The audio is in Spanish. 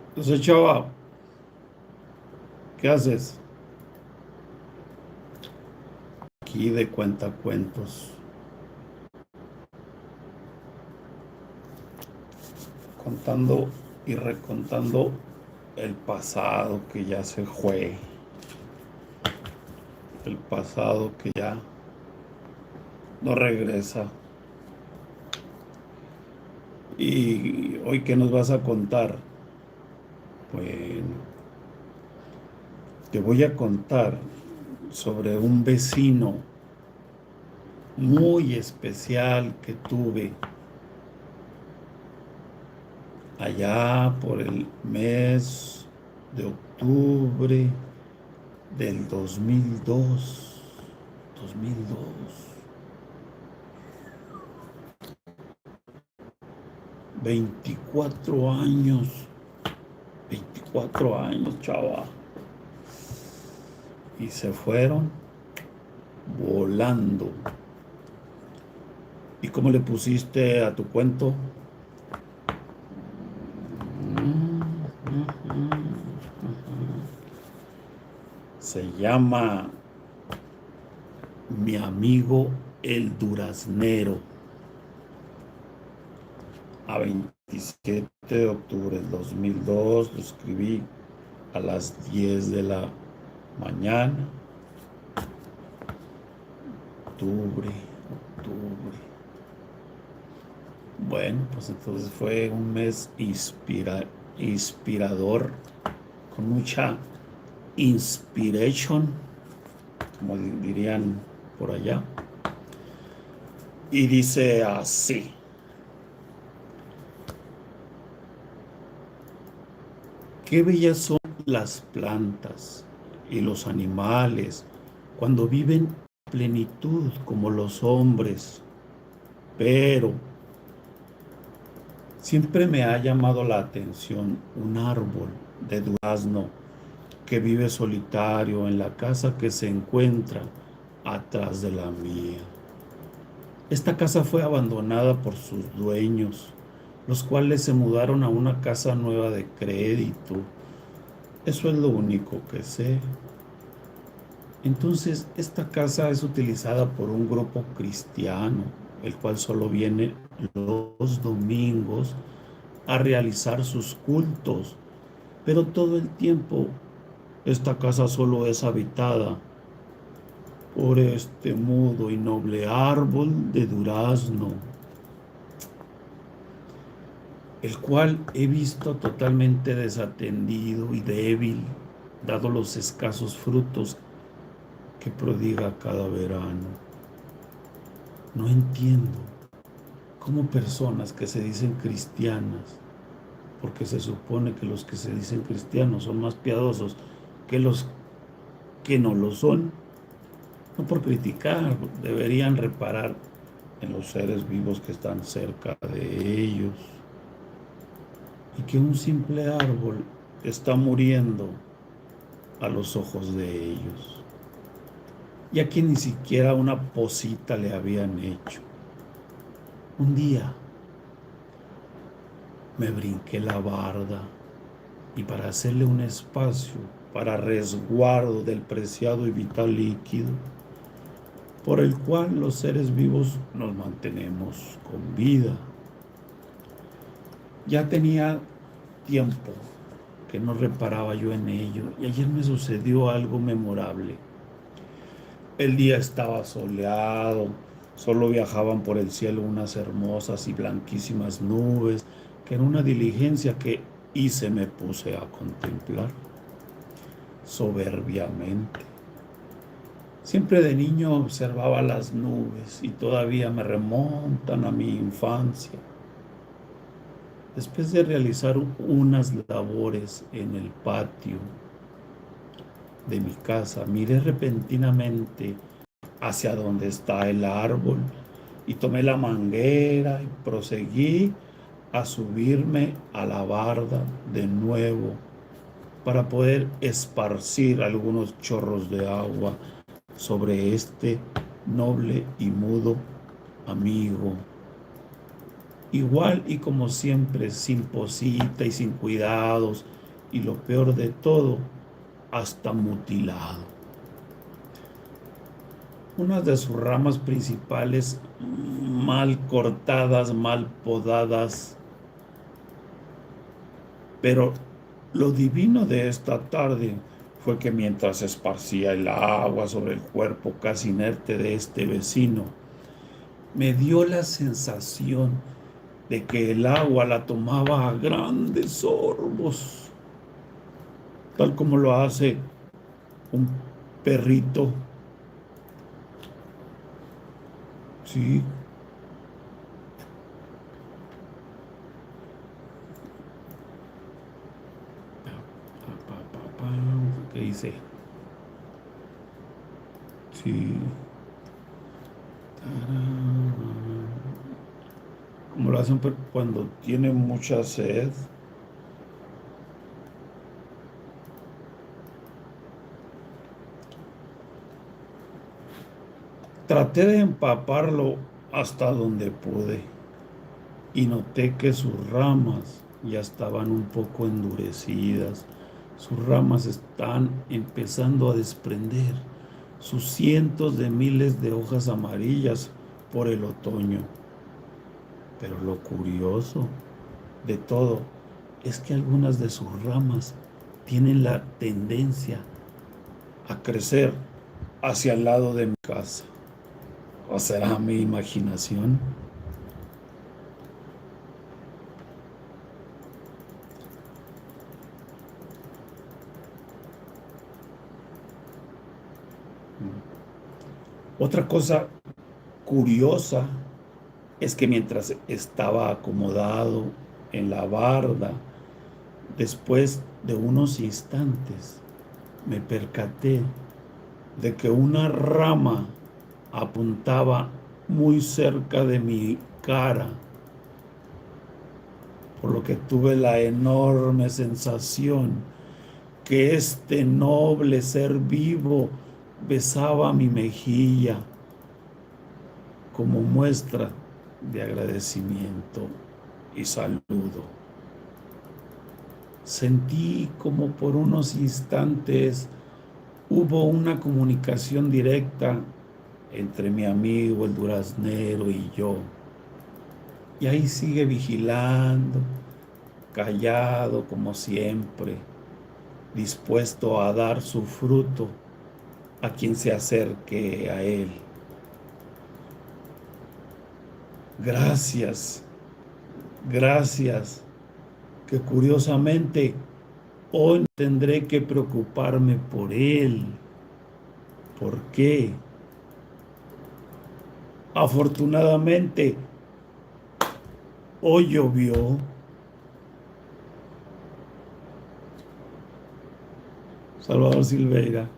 Entonces, chava, ¿qué haces? Aquí de cuentacuentos, contando y recontando el pasado que ya se fue, el pasado que ya no regresa. ¿Y hoy qué nos vas a contar? Bueno, te voy a contar sobre un vecino muy especial que tuve allá por el mes de octubre del 2002. 2002. 24 años. 24 años, chava. Y se fueron volando. ¿Y cómo le pusiste a tu cuento? Se llama Mi amigo el Duraznero. A 27 de octubre del 2002 lo escribí a las 10 de la mañana. Octubre, octubre. Bueno, pues entonces fue un mes inspirador, con mucha inspiration, como dirían por allá. Y dice así: qué bellas son las plantas y los animales cuando viven en plenitud como los hombres, pero siempre me ha llamado la atención un árbol de durazno que vive solitario en la casa que se encuentra atrás de la mía. Esta casa fue abandonada por sus dueños, los cuales se mudaron a una casa nueva de crédito. Eso es lo único que sé. Entonces, esta casa es utilizada por un grupo cristiano, el cual solo viene los domingos a realizar sus cultos, pero todo el tiempo esta casa solo es habitada por este mudo y noble árbol de durazno, el cual he visto totalmente desatendido y débil, dado los escasos frutos que prodiga cada verano. No entiendo cómo personas que se dicen cristianas, porque se supone que los que se dicen cristianos son más piadosos que los que no lo son, no por criticar, deberían reparar en los seres vivos que están cerca de ellos, y que un simple árbol está muriendo a los ojos de ellos, ya que ni siquiera una posita le habían hecho. Un día me brinqué la barda y para hacerle un espacio para resguardo del preciado y vital líquido por el cual los seres vivos nos mantenemos con vida. Ya tenía tiempo que no reparaba yo en ello, y ayer me sucedió algo memorable. El día estaba soleado, solo viajaban por el cielo unas hermosas y blanquísimas nubes, que en una diligencia que hice me puse a contemplar soberbiamente. Siempre de niño observaba las nubes y todavía me remontan a mi infancia. Después de realizar unas labores en el patio de mi casa, miré repentinamente hacia donde está el árbol y tomé la manguera y proseguí a subirme a la barda de nuevo para poder esparcir algunos chorros de agua sobre este noble y mudo amigo. Igual y como siempre, sin posita y sin cuidados, y lo peor de todo, hasta mutilado. Unas de sus ramas principales mal cortadas, mal podadas, pero lo divino de esta tarde fue que mientras esparcía el agua sobre el cuerpo casi inerte de este vecino, me dio la sensación de que el agua la tomaba a grandes sorbos, tal como lo hace un perrito. Sí. ¿Qué dice? Sí. Como lo hacen cuando tienen mucha sed. Traté de empaparlo hasta donde pude y noté que sus ramas ya estaban un poco endurecidas. Sus ramas están empezando a desprender sus cientos de miles de hojas amarillas por el otoño. Pero lo curioso de todo es que algunas de sus ramas tienen la tendencia a crecer hacia el lado de mi casa. ¿O será mi imaginación? Otra cosa curiosa es que mientras estaba acomodado en la barda, después de unos instantes, me percaté de que una rama apuntaba muy cerca de mi cara, por lo que tuve la enorme sensación que este noble ser vivo besaba mi mejilla como muestra de agradecimiento y saludo. Sentí como por unos instantes hubo una comunicación directa entre mi amigo el duraznero y yo. Y ahí sigue vigilando, callado como siempre, dispuesto a dar su fruto a quien se acerque a él. Gracias, gracias, que curiosamente hoy no tendré que preocuparme por él. ¿Por qué? Afortunadamente, hoy llovió. Salvador Silveira.